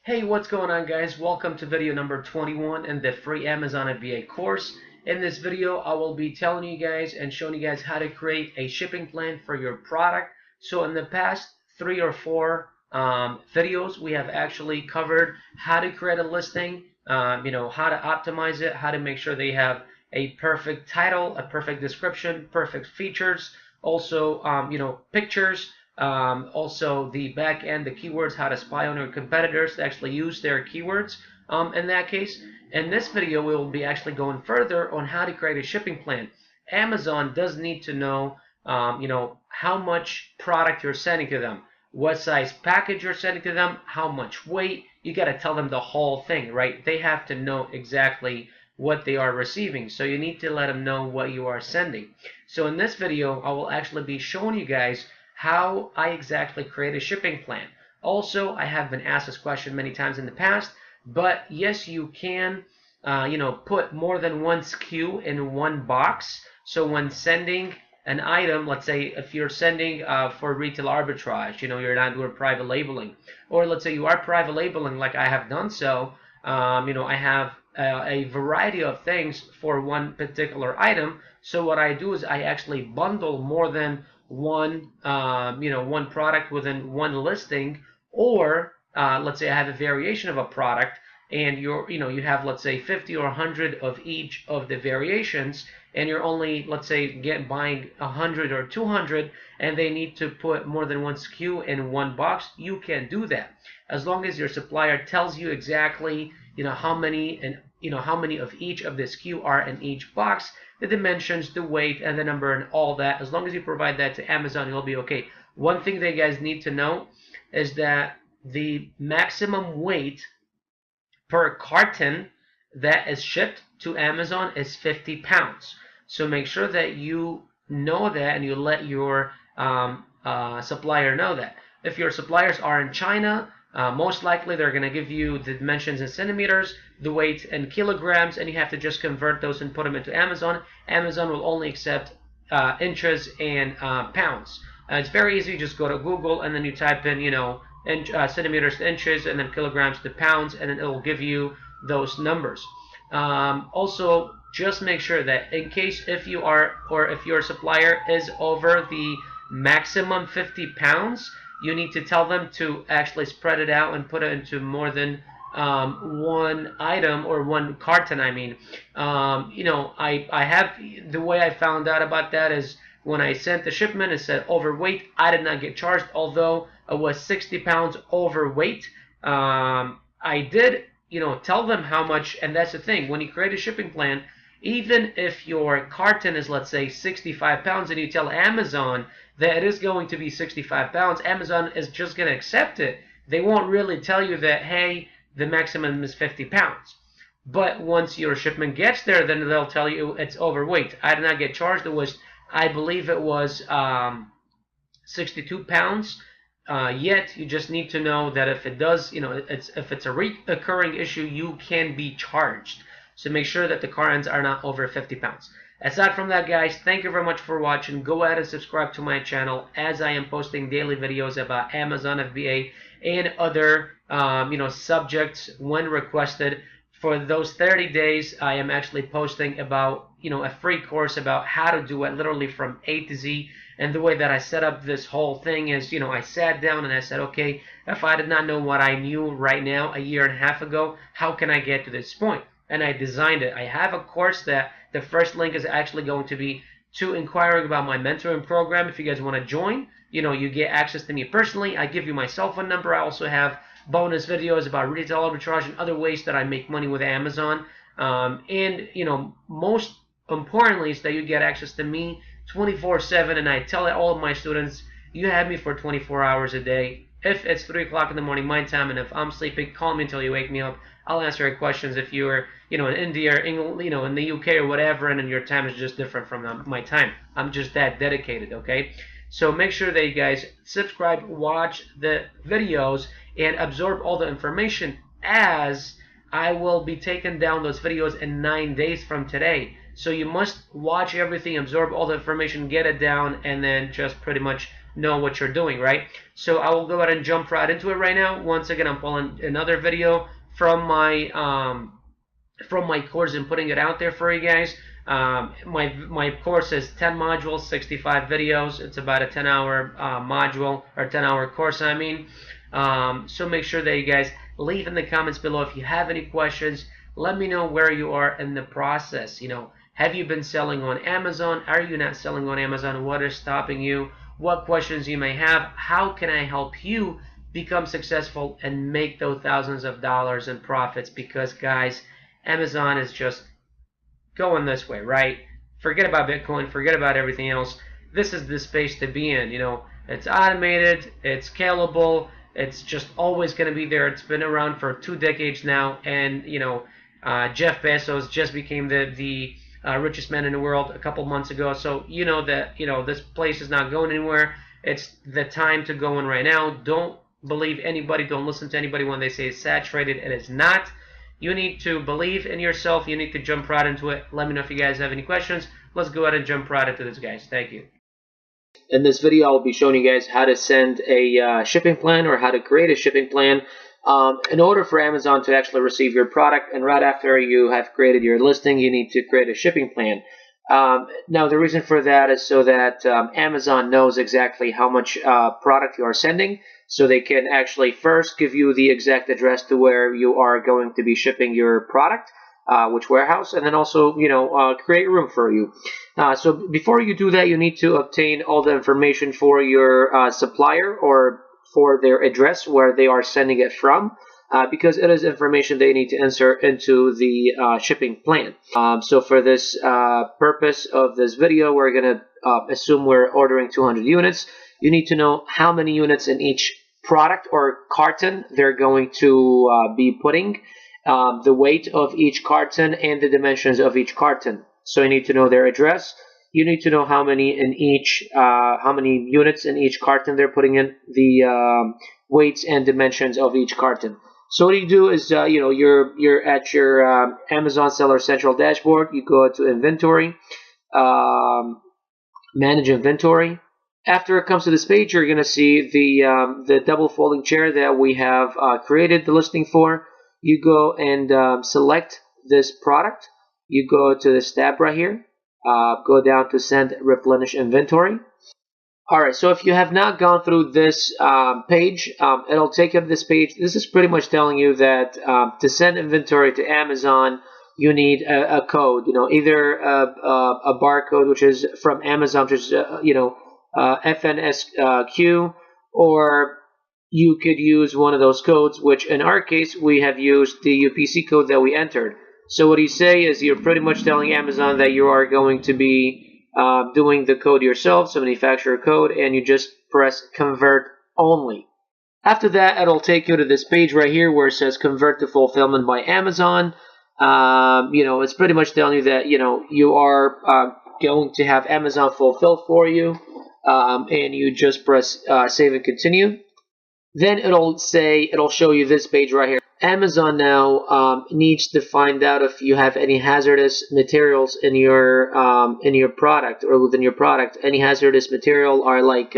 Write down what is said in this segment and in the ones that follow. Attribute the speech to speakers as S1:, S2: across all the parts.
S1: Hey, what's going on, guys? Welcome to video number 21 in the free Amazon FBA course. In this video, I will be telling you guys and showing you guys how to create a shipping plan for your product. So in the past 3 or 4 videos, we have actually covered how to create a listing, how to optimize it, how to make sure they have a perfect title, a perfect description, perfect features, also, pictures, also the back end, the keywords, how to spy on your competitors to actually use their keywords in that case. In this video, we will be actually going further on how to create a shipping plan. Amazon does need to know, how much product you're sending to them, what size package you're sending to them, how much weight. You got to tell them the whole thing, right? They have to know exactly what they are receiving. So you need to let them know what you are sending. So in this video, I will actually be showing you guys how I exactly create a shipping plan. Also, I have been asked this question many times in the past, but yes, you can, put more than one SKU in one box. So when sending an item, let's say if you're sending for retail arbitrage, you're not doing private labeling, or let's say you are private labeling like I have done so, I have a variety of things for one particular item. So what I do is I actually bundle more than one product within one listing, or let's say I have a variation of a product, and you have, let's say, 50 or 100 of each of the variations, and you're only, let's say, buying 100 or 200, and they need to put more than one SKU in one box. You can do that as long as your supplier tells you exactly, how many of each of the SKU are in each box, the dimensions, the weight, and the number, and all that. As long as you provide that to Amazon, you'll be okay. One thing that you guys need to know is that the maximum weight per carton that is shipped to Amazon is 50 pounds. So make sure that you know that and you let your supplier know that. If your suppliers are in China, most likely they're going to give you the dimensions in centimeters, the weight in kilograms, and you have to just convert those and put them into Amazon. Amazon will only accept inches and pounds. It's very easy. Just go to Google and then you type in, centimeters to inches, and then kilograms to pounds, and then it will give you those numbers. Also, just make sure that in case if your supplier is over the maximum 50 pounds, you need to tell them to actually spread it out and put it into more than one item, or one carton. I mean, I have, the way I found out about that is when I sent the shipment, it said overweight. I did not get charged, although it was 60 pounds overweight. I did, tell them how much, and that's the thing. When you create a shipping plan, even if your carton is, let's say, 65 pounds, and you tell Amazon that it is going to be 65 pounds, Amazon is just going to accept it. They won't really tell you that, hey, the maximum is 50 pounds. But once your shipment gets there, then they'll tell you it's overweight. I did not get charged. I believe it was 62 pounds. Yet you just need to know that if it does, if it's a recurring issue, you can be charged. So make sure that the cartons are not over 50 pounds. Aside from that, guys, thank you very much for watching. Go ahead and subscribe to my channel, as I am posting daily videos about Amazon FBA and other subjects when requested. For those 30 days, I am actually posting about a free course about how to do it literally from A to Z. And the way that I set up this whole thing is, I sat down and I said, okay, if I did not know what I knew right now a year and a half ago, how can I get to this point? And I designed it. I have a course that the first link is actually going to be to inquiring about my mentoring program. If you guys want to join, you get access to me personally. I give you my cell phone number. I also have bonus videos about retail arbitrage and other ways that I make money with Amazon. And most importantly is that you get access to me 24/7. And I tell all of my students, you have me for 24 hours a day. If it's 3 o'clock in the morning my time, and if I'm sleeping, call me until you wake me up. I'll answer your questions. If you're, in India, or in the UK or whatever, and then your time is just different from my time. I'm just that dedicated, okay? So make sure that you guys subscribe, watch the videos, and absorb all the information, as I will be taking down those videos in 9 days from today. So you must watch everything, absorb all the information, get it down, and then just pretty much know what you're doing, right? So I will go ahead and jump right into it right now. Once again, I'm pulling another video from my course and putting it out there for you guys. My course is 10 modules, 65 videos. It's about a 10-hour module, or 10-hour course, I mean. So make sure that you guys leave in the comments below if you have any questions. Let me know where you are in the process. Have you been selling on Amazon? Are you not selling on Amazon? What is stopping you? What questions you may have? How can I help you become successful and make those thousands of dollars in profits? Because guys, Amazon is just going this way, right? Forget about Bitcoin, forget about everything else. This is the space to be in. It's automated, it's scalable, it's just always going to be there. It's been around for 2 decades now, and Jeff Bezos just became the richest man in the world a couple months ago. So that this place is not going anywhere. It's the time to go in right now. Don't believe anybody. Don't listen to anybody when they say it's saturated. It is not. You need to believe in yourself. You need to jump right into it. Let me know if you guys have any questions. Let's go ahead and jump right into this, guys. Thank you. In this video, I'll be showing you guys how to send a shipping plan, or how to create a shipping plan in order for Amazon to actually receive your product. And right after you have created your listing, you need to create a shipping plan. Now, the reason for that is so that Amazon knows exactly how much product you are sending, so they can actually first give you the exact address to where you are going to be shipping your product, which warehouse, and then also create room for you. So before you do that, you need to obtain all the information for your supplier, or for their address where they are sending it from, because it is information they need to insert into the shipping plan. So for this purpose of this video, we're going to assume we're ordering 200 units. You need to know how many units in each product or carton they're going to be putting, the weight of each carton, and the dimensions of each carton. So you need to know their address. You need to know how many units in each carton they're putting in, the weights and dimensions of each carton. So what you do is, you're at your Amazon Seller Central dashboard. You go to Inventory, Manage Inventory. After it comes to this page, you're going to see the double folding chair that we have created the listing for. You go and select this product. You go to this tab right here. Go down to Send Replenish Inventory. Alright, so if you have not gone through this page, it'll take you to this page. This is pretty much telling you that to send inventory to Amazon, you need a code. Either a barcode, which is from Amazon, which is FNSQ, or you could use one of those codes, which in our case we have used the UPC code that we entered. So what you say is you're pretty much telling Amazon that you are going to be doing the code yourself, so manufacturer code, and you just press Convert Only. After that, it'll take you to this page right here where it says Convert to Fulfillment by Amazon. It's pretty much telling you that you are going to have Amazon fulfill for you, and you just press Save and Continue. Then it'll show you this page right here. Amazon now needs to find out if you have any hazardous materials in your product, or within your product. Any hazardous material are like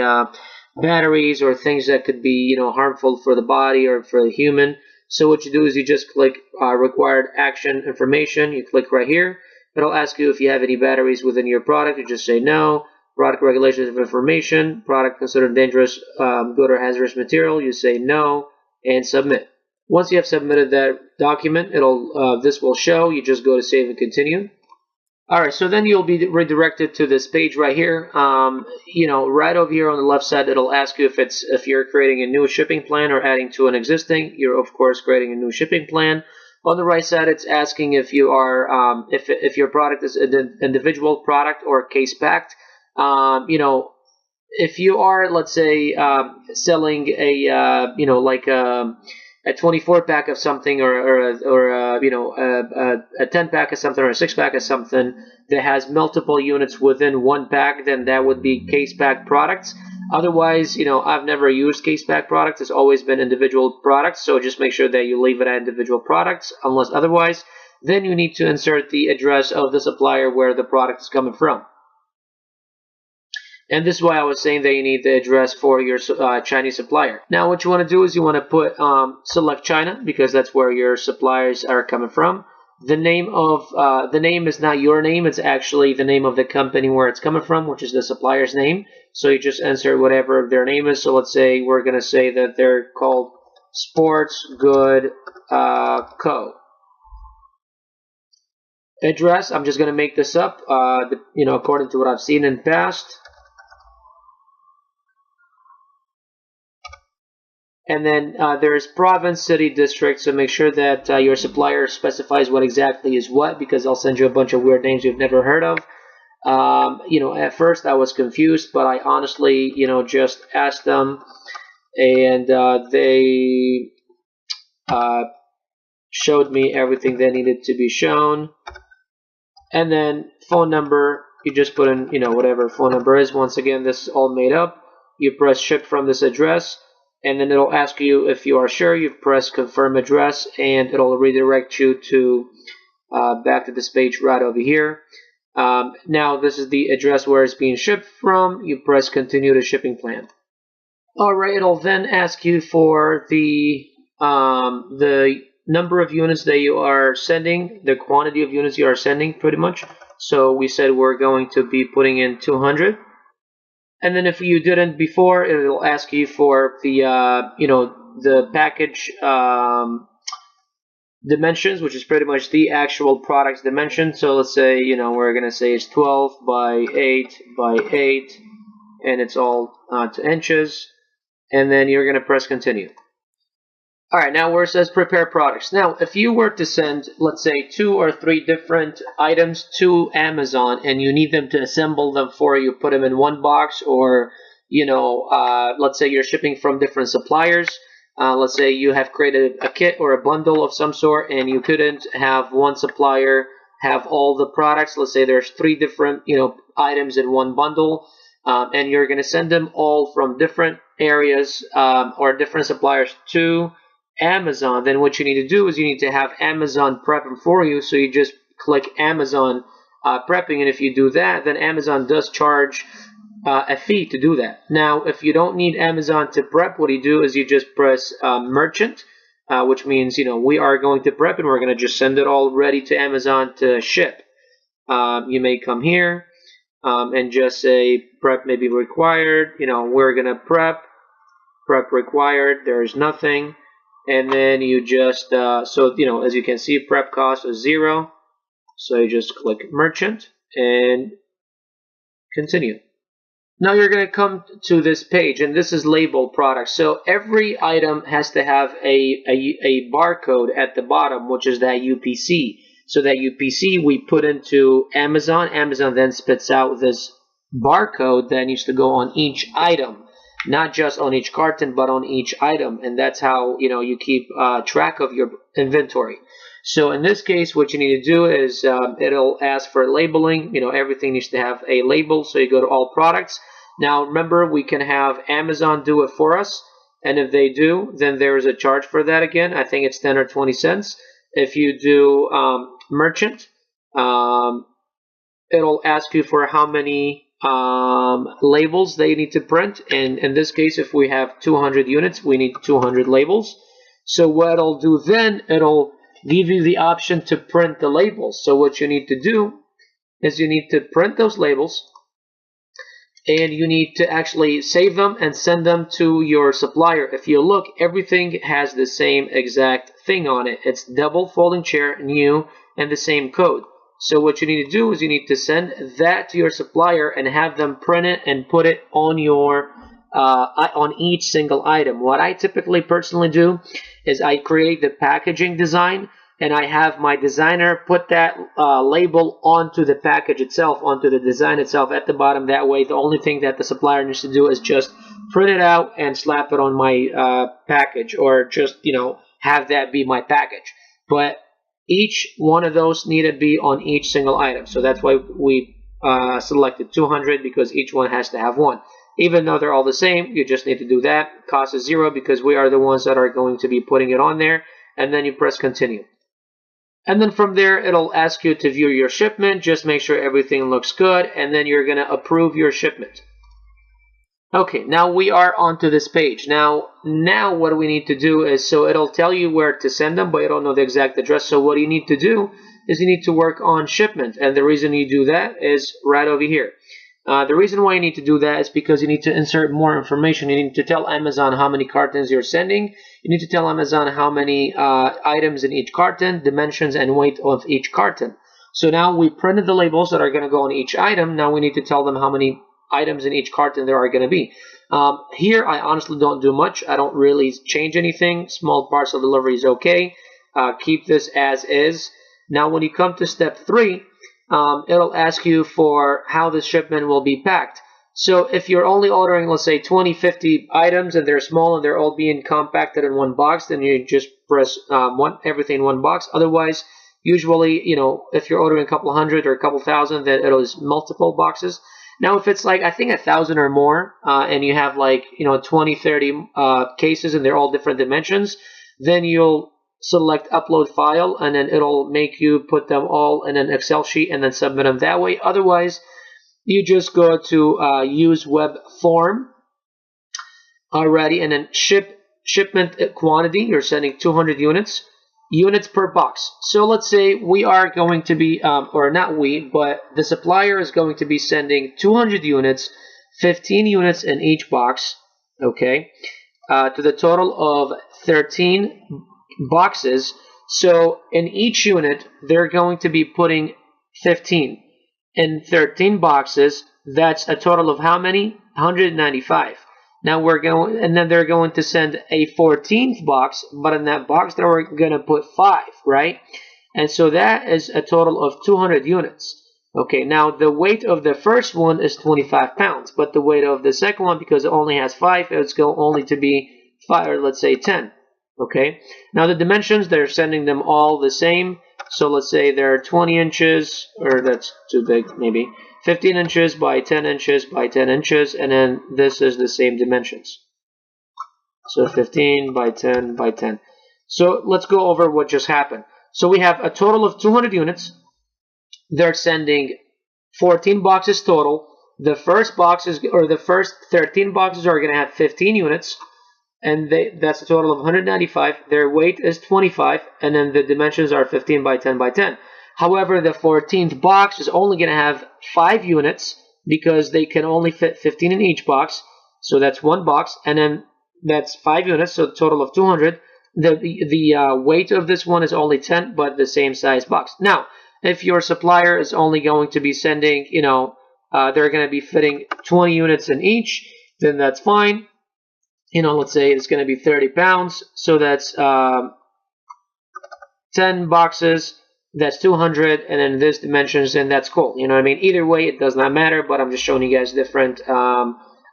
S1: batteries or things that could be harmful for the body or for the human. So what you do is you just click Required Action Information. You click right here. It'll ask you if you have any batteries within your product. You just say no. Product regulations of information. Product considered dangerous, good or hazardous material. You say no and submit. Once you have submitted that document, this will show. You just go to Save and Continue. Alright, so then you'll be redirected to this page right here. Right over here on the left side, it'll ask you if you're creating a new shipping plan or adding to an existing. You're of course creating a new shipping plan. On the right side, it's asking if you are if your product is an individual product or case packed. If you are, let's say, selling a 24 pack of something, or a 10 pack of something, or a 6 pack of something that has multiple units within one pack, then that would be case pack products. Otherwise, I've never used case pack products. It's always been individual products. So just make sure that you leave it at individual products, unless otherwise. Then you need to insert the address of the supplier where the product is coming from. And this is why I was saying that you need the address for your Chinese supplier. Now what you want to do is you want to put select China, because that's where your suppliers are coming from. The name of the name is not your name, it's actually the name of the company where it's coming from, which is the supplier's name. So you just insert whatever their name is. So let's say we're going to say that they're called Sports Good Co. Address, I'm just going to make this up, according to what I've seen in the past. And then there's province, city, district, so make sure that your supplier specifies what exactly is what, because they'll send you a bunch of weird names you've never heard of. At first I was confused, but I honestly, just asked them, and they showed me everything that needed to be shown. And then phone number, you just put in, whatever phone number is. Once again, this is all made up. You press ship from this address, and then it'll ask you if you are sure. You press confirm address, and it'll redirect you to back to this page right over here. Now this is the address where it's being shipped from. You press continue to shipping plan. Alright, it'll then ask you for the number of units that you are sending, the quantity of units you are sending, pretty much. So we said we're going to be putting in 200. And then if you didn't before, it'll ask you for the the package dimensions, which is pretty much the actual product's dimension. So let's say, we're gonna say it's 12 by 8 by 8, and it's all to inches. And then you're gonna press continue. Alright, now where it says prepare products. Now, if you were to send, let's say, 2 or 3 different items to Amazon and you need them to assemble them for you, put them in one box, or, let's say you're shipping from different suppliers. Let's say you have created a kit or a bundle of some sort and you couldn't have one supplier have all the products. Let's say there's 3 different, items in one bundle, and you're going to send them all from different areas or different suppliers to Amazon. Then what you need to do is you need to have Amazon prep them for you. So you just click Amazon prepping, and if you do that, then Amazon does charge a fee to do that. Now, if you don't need Amazon to prep, what you do is you just press merchant, which means we are going to prep and we're going to just send it all ready to Amazon to ship. You may come here and just say prep may be required. We're going to prep required. There's nothing. And then you just, as you can see, prep cost is 0. So you just click merchant and continue. Now you're going to come to this page, and this is label products. So every item has to have a barcode at the bottom, which is that UPC. So that UPC we put into Amazon. Amazon then spits out this barcode that needs to go on each item. Not just on each carton, but on each item, and that's how you keep track of your inventory. So in this case, what you need to do is it'll ask for labeling. Everything needs to have a label. So you go to all products. Now remember, we can have Amazon do it for us, and if they do, then there is a charge for that. Again, I think it's 10 or 20 cents. If you do merchant, it'll ask you for how many labels they need to print, and in this case, if we have 200 units, we need 200 labels. So what it'll do then, it'll give you the option to print the labels. So what you need to do is you need to print those labels, and you need to actually save them and send them to your supplier. If you look, everything has the same exact thing on it. It's double folding chair, new, and the same code. So what you need to do is you need to send that to your supplier and have them print it and put it on your on each single item. What I typically personally do is I create the packaging design, and I have my designer put that label onto the package itself, onto the design itself at the bottom. That way, the only thing that the supplier needs to do is just print it out and slap it on my package, or just have that be my package. But each one of those need to be on each single item. So that's why we selected 200, because each one has to have one. Even though they're all the same, you just need to do that. Cost is 0 because we are the ones that are going to be putting it on there. And then you press continue. And then from there, it'll ask you to view your shipment. Just make sure everything looks good, and then you're going to approve your shipment. Okay, now we are onto this page. Now what we need to do is, so it'll tell you where to send them, but you don't know the exact address. So what you need to do is you need to work on shipment. And the reason you do that is right over here. The reason why you need to do that is because you need to insert more information. You need to tell Amazon how many cartons you're sending. You need to tell Amazon how many items in each carton, dimensions, and weight of each carton. So now we printed the labels that are going to go on each item. Now we need to tell them how many items in each carton there are going to be. Here, I honestly don't do much. I don't really change anything. Small parcel delivery is okay. Keep this as is. Now, when you come to step 3, it'll ask you for how the shipment will be packed. So if you're only ordering, let's say 20, 50 items and they're small and they're all being compacted in one box, then you just press everything in one box. Otherwise, usually, if you're ordering a couple hundred or a couple thousand, then it'll use multiple boxes. Now, if it's like, I think 1,000 or more, and you have like, 20, 30 cases and they're all different dimensions, then you'll select upload file, and then it'll make you put them all in an Excel sheet and then submit them that way. Otherwise, you just go to use web form already, and then shipment quantity, you're sending 200 units per box. So let's say we are going to be, or not we, but the supplier is going to be sending 200 units, 15 units in each box, okay, to the total of 13 boxes. So in each unit, they're going to be putting 15. In 13 boxes, that's a total of how many? 195. Now and then they're going to send a 14th box, but in that box they're going to put 5, right? And so that is a total of 200 units. Okay, now the weight of the first one is 25 pounds, but the weight of the second one, because it only has 5, it's going only to be 5, or let's say 10. Okay, now the dimensions, they're sending them all the same. So let's say they're 20 inches, or that's too big, maybe 15 inches by 10 inches by 10 inches, and then this is the same dimensions. So 15 by 10 by 10. So let's go over what just happened. So we have a total of 200 units. They're sending 14 boxes total. The first boxes, or the first 13 boxes, are going to have 15 units. And that's a total of 195. Their weight is 25, and then the dimensions are 15 by 10 by 10. However, the 14th box is only going to have 5 units because they can only fit 15 in each box. So that's one box, and then that's 5 units, so a total of 200. The weight of this one is only 10, but the same size box. Now, if your supplier is only going to be sending, they're going to be fitting 20 units in each, then that's fine. Let's say it's going to be 30 pounds, so that's 10 boxes, that's 200, and then this dimensions, and that's cool. You know what I mean? Either way, it does not matter, but I'm just showing you guys different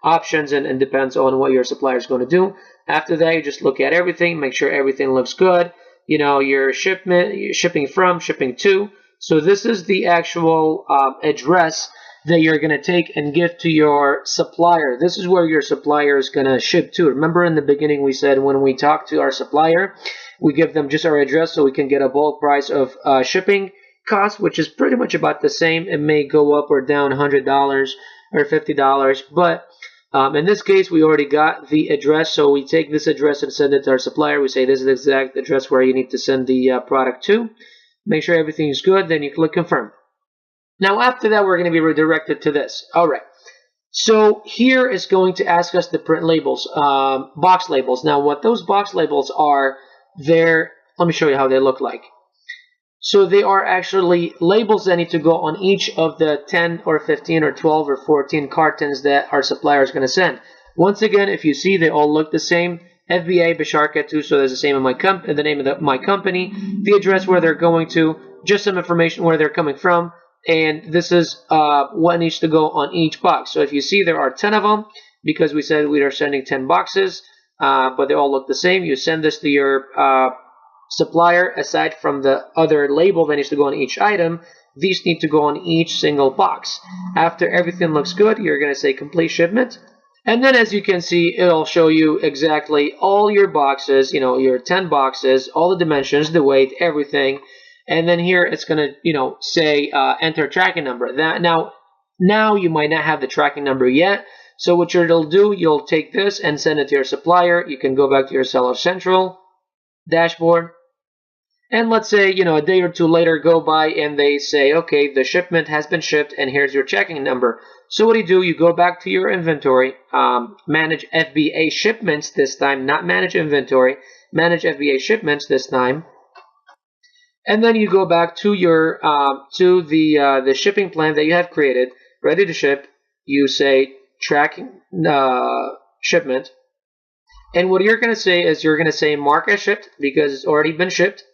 S1: options, and depends on what your supplier is going to do. After that, you just look at everything, make sure everything looks good. Your shipment, you're shipping from, shipping to. So this is the actual address that you're going to take and give to your supplier. This is where your supplier is going to ship to. Remember in the beginning we said when we talk to our supplier, we give them just our address so we can get a bulk price of shipping cost, which is pretty much about the same. It may go up or down $100 or $50, but in this case we already got the address, so we take this address and send it to our supplier. We say this is the exact address where you need to send the product to. Make sure everything is good, then you click confirm. Now after that, we're going to be redirected to this. All right. So here is going to ask us to print labels, box labels. Now what those box labels are, let me show you how they look like. So they are actually labels that need to go on each of the 10 or 15 or 12 or 14 cartons that our supplier is going to send. Once again, if you see, they all look the same. FBA Bisharka 2, so there's the same in the name of my company, the address where they're going to, just some information where they're coming from. And this is what needs to go on each box. So if you see, there are 10 of them because we said we are sending 10 boxes, but they all look the same. You send this to your supplier. Aside from the other label that needs to go on each item, these need to go on each single box. After everything looks good, you're going to say complete shipment. And then as you can see, it'll show you exactly all your boxes, your 10 boxes, all the dimensions, the weight, everything. And then here it's going to, say enter tracking number. Now you might not have the tracking number yet. So what you'll do, you'll take this and send it to your supplier. You can go back to your Seller Central dashboard. And let's say, a day or two later go by and they say, okay, the shipment has been shipped and here's your tracking number. So what do? You go back to your inventory, manage FBA shipments this time, not manage inventory, manage FBA shipments this time. And then you go back to your to the shipping plan that you have created, ready to ship. You say tracking shipment. And what you're going to say is you're going to say mark as shipped because it's already been shipped.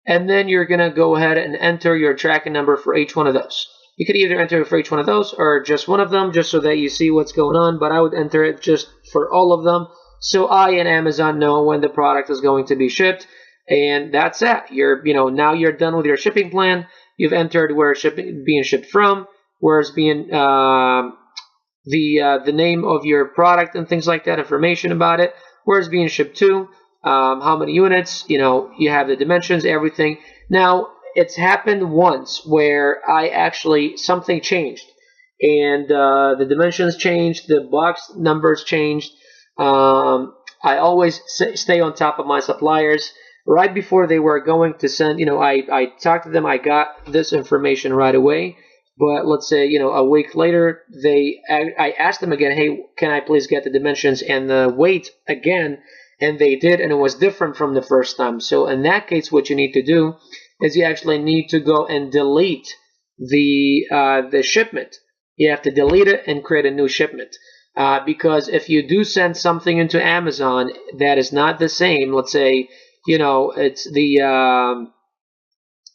S1: And then you're going to go ahead and enter your tracking number for each one of those. You could either enter it for each one of those or just one of them, just so that you see what's going on. But I would enter it just for all of them, so I and Amazon know when the product is going to be shipped. And that's it. Now you're done with your shipping plan. You've entered where it's being shipped from, where it's being the name of your product and things like that, information about it, where it's being shipped to. How many units, you have the dimensions, everything. Now, it's happened once where something changed. And the dimensions changed, the box numbers changed. I always stay on top of my suppliers. Right before they were going to send, I talked to them, I got this information right away. But let's say, a week later, I asked them again, hey, can I please get the dimensions and the weight again? And they did, and it was different from the first time. So in that case, what you need to do is you actually need to go and delete the shipment. You have to delete it and create a new shipment. Because if you do send something into Amazon that is not the same, let's say, it's the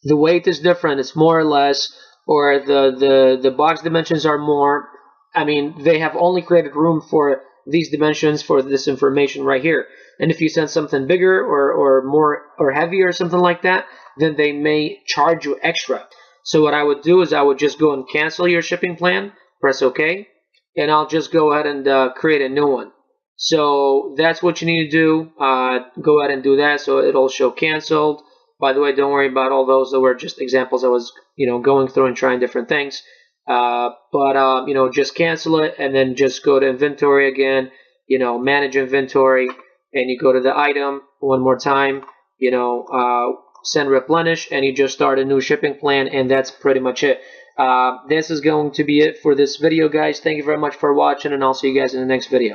S1: weight is different, it's more or less, or the box dimensions are more. I mean, they have only created room for these dimensions for this information right here. And if you send something bigger or more or heavier or something like that, then they may charge you extra. So what I would do is I would just go and cancel your shipping plan, press OK, and I'll just go ahead and create a new one. So that's what you need to do. Go ahead and do that so it'll show canceled. By the way, don't worry about all those. That were just examples I was going through and trying different things. Just cancel it and then just go to inventory again, manage inventory, and you go to the item one more time, send replenish, and you just start a new shipping plan, and that's pretty much it. This is going to be it for this video, guys. Thank you very much for watching, and I'll see you guys in the next video.